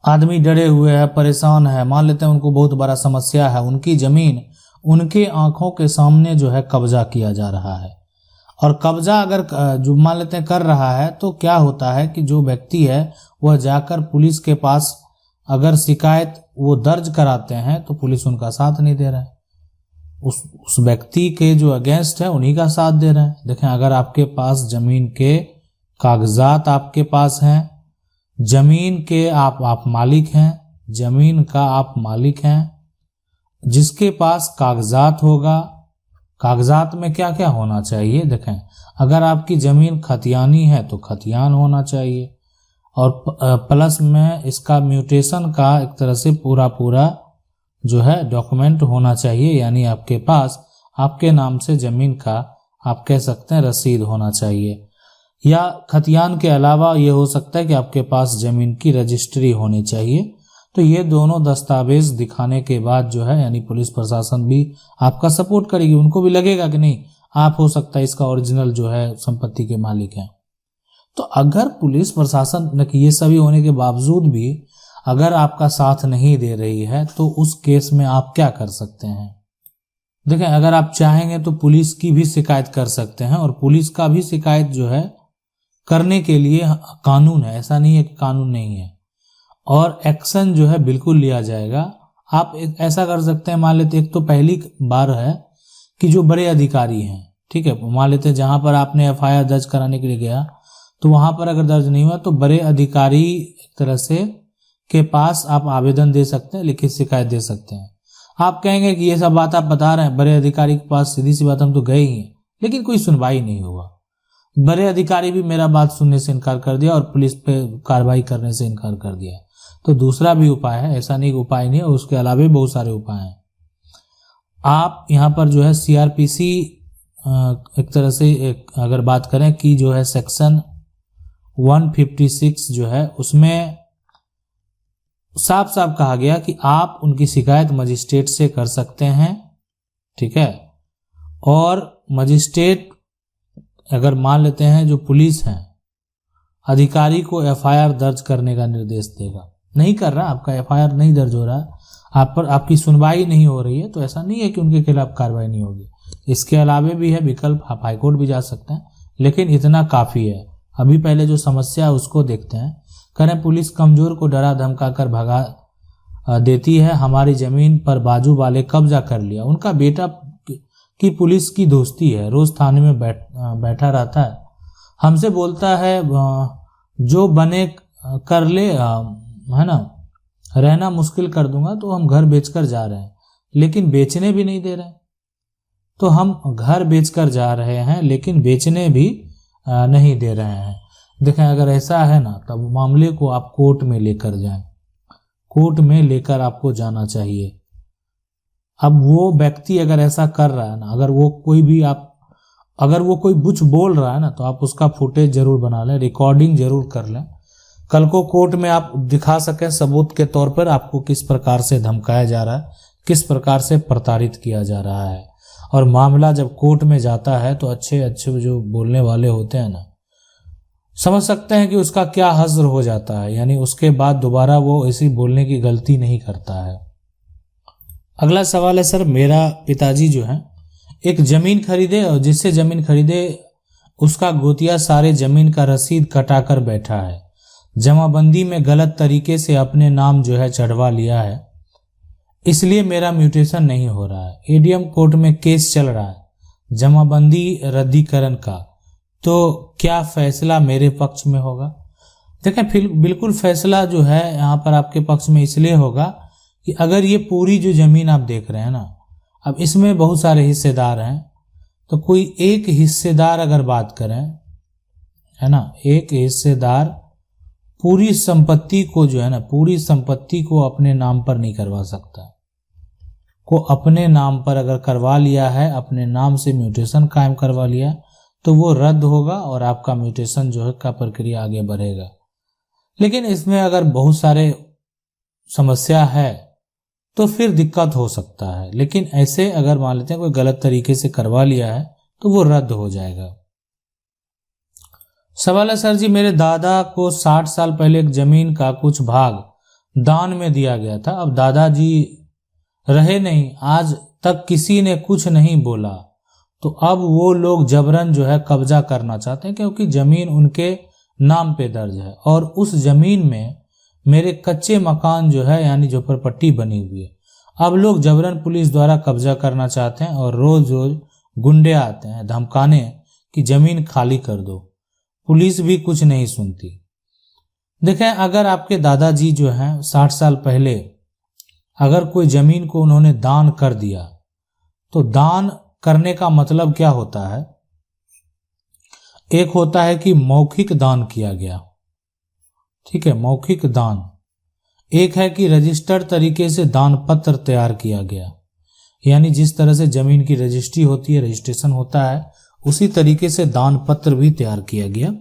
आदमी डरे हुए है, परेशान है, मान लेते हैं उनको बहुत बड़ा समस्या है, उनकी जमीन उनके आंखों के सामने जो है कब्जा किया जा रहा है। और कब्जा अगर जो मान लेते हैं कर रहा है, तो क्या होता है कि जो व्यक्ति है वह जाकर पुलिस के पास अगर शिकायत वो दर्ज कराते हैं तो पुलिस उनका साथ नहीं दे रहा है, उस व्यक्ति के जो अगेंस्ट है उन्हीं का साथ दे रहे हैं। देखें, अगर आपके पास जमीन के कागजात आपके पास हैं, जमीन के आप मालिक हैं, जमीन का आप मालिक हैं, जिसके पास कागजात होगा, कागजात में क्या क्या होना चाहिए। देखें, अगर आपकी जमीन खतियानी है तो खतियान होना चाहिए, और प्लस में इसका म्यूटेशन का एक तरह से पूरा जो है डॉक्यूमेंट होना चाहिए, यानी आपके पास आपके नाम से जमीन का आप कह सकते हैं रसीद होना चाहिए। या खतियान के अलावा ये हो सकता है कि आपके पास जमीन की रजिस्ट्री होनी चाहिए। तो ये दोनों दस्तावेज दिखाने के बाद जो है यानी पुलिस प्रशासन भी आपका सपोर्ट करेगी, उनको भी लगेगा कि नहीं आप हो सकता है इसका ओरिजिनल जो है संपत्ति के मालिक हैं। तो अगर पुलिस प्रशासन ये सभी होने के बावजूद भी अगर आपका साथ नहीं दे रही है तो उस केस में आप क्या कर सकते हैं। देखें, अगर आप चाहेंगे तो पुलिस की भी शिकायत कर सकते हैं, और पुलिस का भी शिकायत जो है करने के लिए कानून है, ऐसा नहीं है कि कानून नहीं है, और एक्शन जो है बिल्कुल लिया जाएगा। आप ऐसा कर सकते हैं, मान लेते एक तो पहली बार है कि जो बड़े अधिकारी हैं, ठीक है, मान लेते जहां पर आपने एफआईआर दर्ज कराने के लिए गया तो वहां पर अगर दर्ज नहीं हुआ तो बड़े अधिकारी एक तरह से के पास आप आवेदन दे सकते हैं, लिखित शिकायत दे सकते हैं। आप कहेंगे कि ये सब बात आप बता रहे हैं, बड़े अधिकारी के पास सीधी सी बात हम तो गए ही हैं, लेकिन कोई सुनवाई नहीं हुआ। बड़े अधिकारी भी मेरा बात सुनने से इनकार कर दिया और पुलिस पे कार्रवाई करने से इनकार कर दिया। तो दूसरा भी उपाय है, ऐसा नहीं उपाय नहीं है, उसके अलावा भी बहुत सारे उपाय हैं। आप यहाँ पर जो है सीआरपीसी एक तरह से अगर बात करें कि जो है सेक्शन 156 जो है उसमें साफ साफ कहा गया कि आप उनकी शिकायत मजिस्ट्रेट से कर सकते हैं, ठीक है। और मजिस्ट्रेट अगर मान लेते हैं जो पुलिस है अधिकारी को एफआईआर दर्ज करने का निर्देश देगा, नहीं कर रहा, आपका एफआईआर नहीं दर्ज हो रहा है, आप पर आपकी सुनवाई नहीं हो रही है, तो ऐसा नहीं है कि उनके खिलाफ कार्रवाई नहीं होगी। इसके अलावा भी है विकल्प, आप हाईकोर्ट भी जा सकते हैं, लेकिन इतना काफी है। अभी पहले जो समस्या है उसको देखते हैं। करें, पुलिस कमजोर को डरा धमका कर भगा देती है, हमारी जमीन पर बाजू वाले कब्जा कर लिया। उनका बेटा की पुलिस की दोस्ती है, रोज थाने में बैठा रहता है, हमसे बोलता है जो बने कर ले, है ना, रहना मुश्किल कर दूंगा। तो हम घर बेचकर जा रहे हैं लेकिन बेचने भी नहीं दे रहे, तो हम घर बेचकर जा रहे हैं लेकिन बेचने भी नहीं दे रहे हैं। देखें, अगर ऐसा है ना तब मामले को आप कोर्ट में लेकर जाएं, कोर्ट में लेकर आपको जाना चाहिए। अब वो व्यक्ति अगर ऐसा कर रहा है ना, अगर वो कोई कुछ बोल रहा है ना, तो आप उसका फुटेज जरूर बना लें, रिकॉर्डिंग जरूर कर लें। कल को कोर्ट में आप दिखा सकें सबूत के तौर पर आपको किस प्रकार से धमकाया जा रहा है, किस प्रकार से प्रताड़ित किया जा रहा है। और मामला जब कोर्ट में जाता है तो अच्छे अच्छे जो बोलने वाले होते हैं ना, समझ सकते हैं कि उसका क्या हश्र हो जाता है, यानी उसके बाद दोबारा वो ऐसी बोलने की गलती नहीं करता है। अगला सवाल है, सर मेरा पिताजी जो है एक जमीन खरीदे और जिससे जमीन खरीदे उसका गोतिया सारे जमीन का रसीद कटाकर बैठा है, जमाबंदी में गलत तरीके से अपने नाम जो है चढ़वा लिया है, इसलिए मेरा म्यूटेशन नहीं हो रहा है। एडीएम कोर्ट में केस चल रहा है जमाबंदी रद्दीकरण का, तो क्या फैसला मेरे पक्ष में होगा? देखें, फिर बिल्कुल फैसला जो है यहाँ पर आपके पक्ष में इसलिए होगा कि अगर ये पूरी जो जमीन आप देख रहे हैं ना, अब इसमें बहुत सारे हिस्सेदार हैं, तो कोई एक हिस्सेदार अगर बात करें, है ना, एक हिस्सेदार पूरी संपत्ति को जो है ना, पूरी संपत्ति को अपने नाम पर नहीं करवा सकता। को अपने नाम पर अगर करवा लिया है, अपने नाम से म्यूटेशन कायम करवा लिया, तो वो रद्द होगा और आपका म्यूटेशन जो है का प्रक्रिया आगे बढ़ेगा। लेकिन इसमें अगर बहुत सारे समस्या है तो फिर दिक्कत हो सकता है, लेकिन ऐसे अगर मान लेते हैं कोई गलत तरीके से करवा लिया है तो वो रद्द हो जाएगा। सवाल है, सर जी मेरे दादा को 60 साल पहले एक जमीन का कुछ भाग दान में दिया गया था। अब दादाजी रहे नहीं, आज तक किसी ने कुछ नहीं बोला, तो अब वो लोग जबरन जो है कब्जा करना चाहते हैं, क्योंकि जमीन उनके नाम पे दर्ज है और उस जमीन में मेरे कच्चे मकान जो है यानी झोपड़पट्टी बनी हुई है। अब लोग जबरन पुलिस द्वारा कब्जा करना चाहते हैं और रोज रोज गुंडे आते हैं धमकाने कि जमीन खाली कर दो। पुलिस भी कुछ नहीं सुनती। देखें, अगर आपके दादाजी जो हैं 60 साल पहले अगर कोई जमीन को उन्होंने दान कर दिया, तो दान करने का मतलब क्या होता है? एक होता है कि मौखिक दान किया गया, ठीक है, मौखिक दान। एक है कि रजिस्टर्ड तरीके से दान पत्र तैयार किया गया, यानी जिस तरह से जमीन की रजिस्ट्री होती है, रजिस्ट्रेशन होता है, उसी तरीके से दान पत्र भी तैयार किया गया।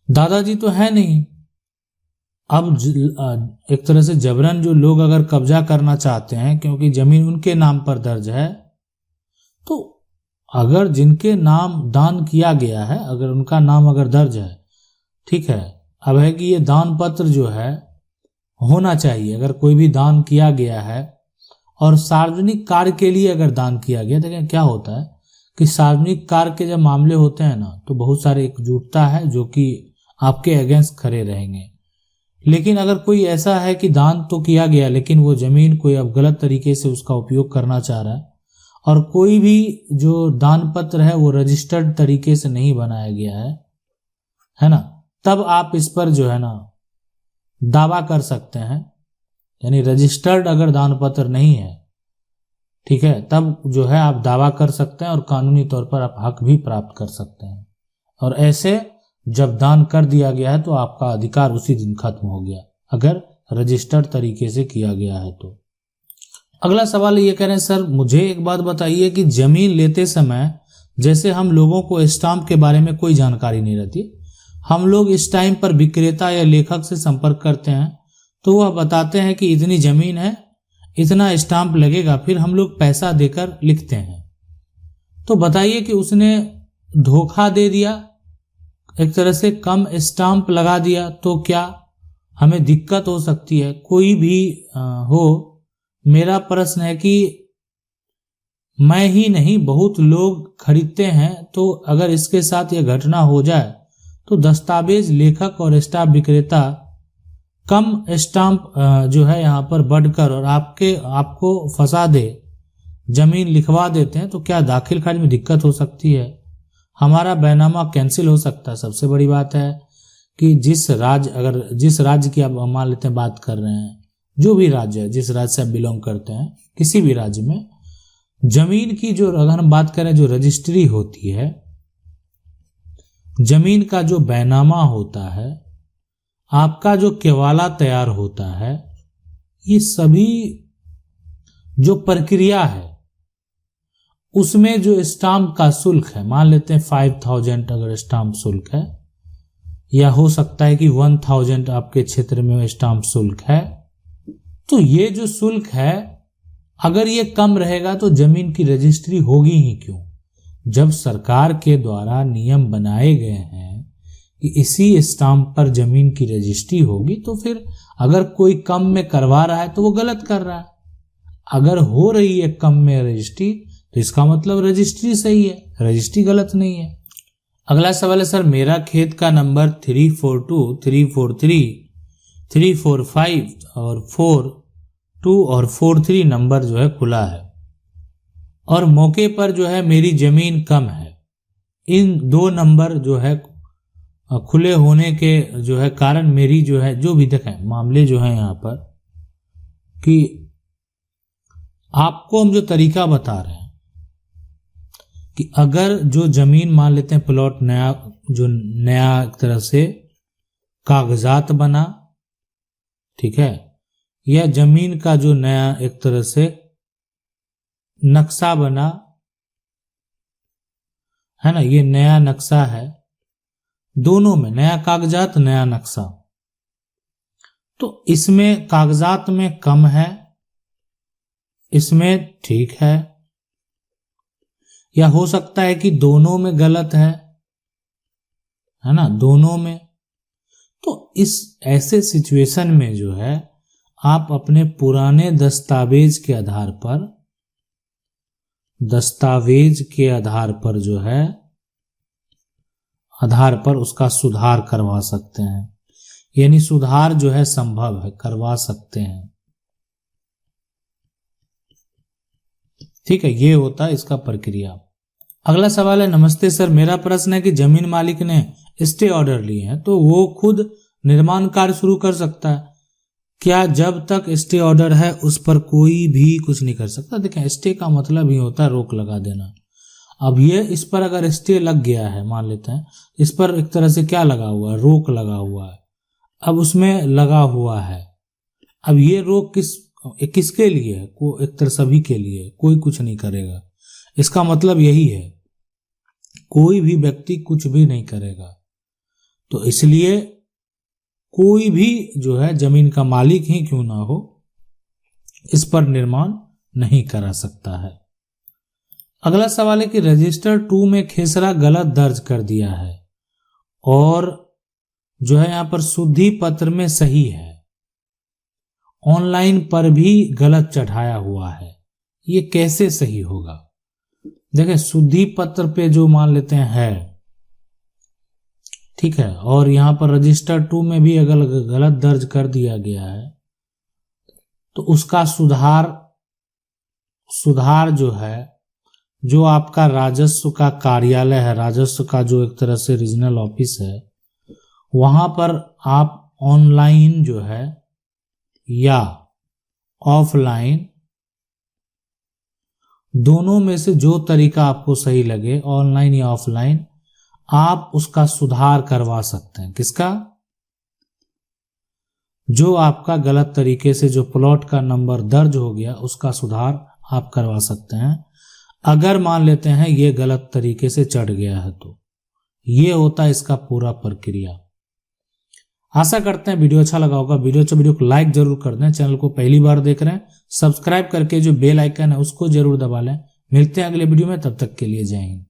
दादाजी तो है नहीं, अब एक तरह से जबरन जो लोग अगर कब्जा करना चाहते हैं, क्योंकि जमीन उनके नाम पर दर्ज है, तो अगर जिनके नाम दान किया गया है, अगर उनका नाम अगर दर्ज है, ठीक है, अब है कि ये दान पत्र जो है होना चाहिए। अगर कोई भी दान किया गया है और सार्वजनिक कार्य के लिए अगर दान किया गया, देखिए क्या होता है कि सार्वजनिक कार्य के जब मामले होते हैं ना, तो बहुत सारे एकजुटता है जो कि आपके अगेंस्ट खड़े रहेंगे। लेकिन अगर कोई ऐसा है कि दान तो किया गया, लेकिन वो जमीन कोई अब गलत तरीके से उसका उपयोग करना चाह रहा है, और कोई भी जो दान पत्र है वो रजिस्टर्ड तरीके से नहीं बनाया गया है ना, तब आप इस पर जो है ना दावा कर सकते हैं। यानी रजिस्टर्ड अगर दान पत्र नहीं है, ठीक है, तब जो है आप दावा कर सकते हैं और कानूनी तौर पर आप हक भी प्राप्त कर सकते हैं। और ऐसे जब दान कर दिया गया है तो आपका अधिकार उसी दिन खत्म हो गया, अगर रजिस्टर्ड तरीके से किया गया है तो। अगला सवाल ये कह रहे हैं, सर मुझे एक बात बताइए कि जमीन लेते समय जैसे हम लोगों को स्टाम्प के बारे में कोई जानकारी नहीं रहती, हम लोग इस टाइम पर विक्रेता या लेखक से संपर्क करते हैं, तो वह बताते हैं कि इतनी जमीन है, इतना स्टाम्प लगेगा, फिर हम लोग पैसा देकर लिखते हैं। तो बताइए कि उसने धोखा दे दिया, एक तरह से कम स्टाम्प लगा दिया, तो क्या हमें दिक्कत हो सकती है? कोई भी हो, मेरा प्रश्न है कि मैं ही नहीं बहुत लोग खरीदते हैं, तो अगर इसके साथ यह घटना हो जाए तो दस्तावेज लेखक और स्टाम्प विक्रेता कम स्टाम्प जो है यहाँ पर बढ़कर और आपको फंसा दे, जमीन लिखवा देते हैं, तो क्या दाखिल खारिज में दिक्कत हो सकती है? हमारा बैनामा कैंसिल हो सकता है। सबसे बड़ी बात है कि जिस राज्य की आप मान लेते हैं बात कर रहे हैं, जो भी राज्य है, जिस राज्य से आप बिलोंग करते हैं, किसी भी राज्य में जमीन की जो अगर हम बात करें जो रजिस्ट्री होती है, जमीन का जो बैनामा होता है, आपका जो केवाला तैयार होता है, ये सभी जो प्रक्रिया है उसमें जो स्टाम्प का शुल्क है, मान लेते हैं 5000 अगर स्टाम्प शुल्क है, या हो सकता है कि 1000 आपके क्षेत्र में स्टाम्प शुल्क है, तो ये जो शुल्क है अगर ये कम रहेगा तो जमीन की रजिस्ट्री होगी ही क्यों? जब सरकार के द्वारा नियम बनाए गए हैं कि इसी स्टाम्प पर जमीन की रजिस्ट्री होगी, तो फिर अगर कोई कम में करवा रहा है तो वो गलत कर रहा है। अगर हो रही है कम में रजिस्ट्री तो इसका मतलब रजिस्ट्री सही है, रजिस्ट्री गलत नहीं है। अगला सवाल है, सर मेरा खेत का नंबर 342, 343, 345 और 42 और 43 नंबर जो है खुला है, और मौके पर जो है मेरी जमीन कम है। इन दो नंबर जो है खुले होने के जो है कारण मेरी जो है जो भी देखें मामले जो है यहाँ पर कि आपको हम जो तरीका बता रहे हैं कि अगर जो जमीन मान लेते हैं प्लॉट नया एक तरह से कागजात बना, ठीक है, या जमीन का जो नया एक तरह से नक्शा बना है ना, ये नया नक्शा है, दोनों में नया कागजात नया नक्शा, तो इसमें कागजात में कम है, इसमें ठीक है, या हो सकता है कि दोनों में गलत है ना, दोनों में। तो इस ऐसे सिचुएशन में जो है आप अपने पुराने दस्तावेज के आधार पर जो है आधार पर उसका सुधार करवा सकते हैं, यानी सुधार जो है संभव है, करवा सकते हैं। ठीक है, ये होता है इसका प्रक्रिया। अगला सवाल है, नमस्ते सर, मेरा प्रश्न है कि जमीन मालिक ने स्टे ऑर्डर लिए हैं तो वो खुद निर्माण कार्य शुरू कर सकता है क्या? जब तक स्टे ऑर्डर है उस पर कोई भी कुछ नहीं कर सकता। देखें, स्टे का मतलब ही होता है रोक लगा देना। अब ये इस पर अगर स्टे लग गया है, मान लेते हैं इस पर एक तरह से क्या लगा हुआ है, रोक लगा हुआ है। अब उसमें लगा हुआ है, अब ये रोक किसके लिए है? एक तरह सभी के लिए, कोई कुछ नहीं करेगा। इसका मतलब यही है, कोई भी व्यक्ति कुछ भी नहीं करेगा। तो इसलिए कोई भी जो है जमीन का मालिक ही क्यों ना हो, इस पर निर्माण नहीं करा सकता है। अगला सवाल है कि रजिस्टर 2 में खेसरा गलत दर्ज कर दिया है और जो है यहां पर शुद्धि पत्र में सही है, ऑनलाइन पर भी गलत चढ़ाया हुआ है, ये कैसे सही होगा? देखें, शुद्धि पत्र पे जो मान लेते हैं है, ठीक है, और यहां पर रजिस्टर 2 में भी अगर गलत दर्ज कर दिया गया है तो उसका सुधार जो है, जो आपका राजस्व का कार्यालय है, राजस्व का जो एक तरह से रीजनल ऑफिस है, वहां पर आप ऑनलाइन जो है या ऑफलाइन, दोनों में से जो तरीका आपको सही लगे, ऑनलाइन या ऑफलाइन, आप उसका सुधार करवा सकते हैं। किसका? जो आपका गलत तरीके से जो प्लॉट का नंबर दर्ज हो गया उसका सुधार आप करवा सकते हैं, अगर मान लेते हैं ये गलत तरीके से चढ़ गया है तो। ये होता है इसका पूरा प्रक्रिया। आशा करते हैं वीडियो अच्छा लगा होगा। वीडियो को लाइक जरूर कर दें। चैनल को पहली बार देख रहे हैं, सब्सक्राइब करके जो बेल आइकन है उसको जरूर दबा लें। मिलते हैं अगले वीडियो में, तब तक के लिए जय हिंद।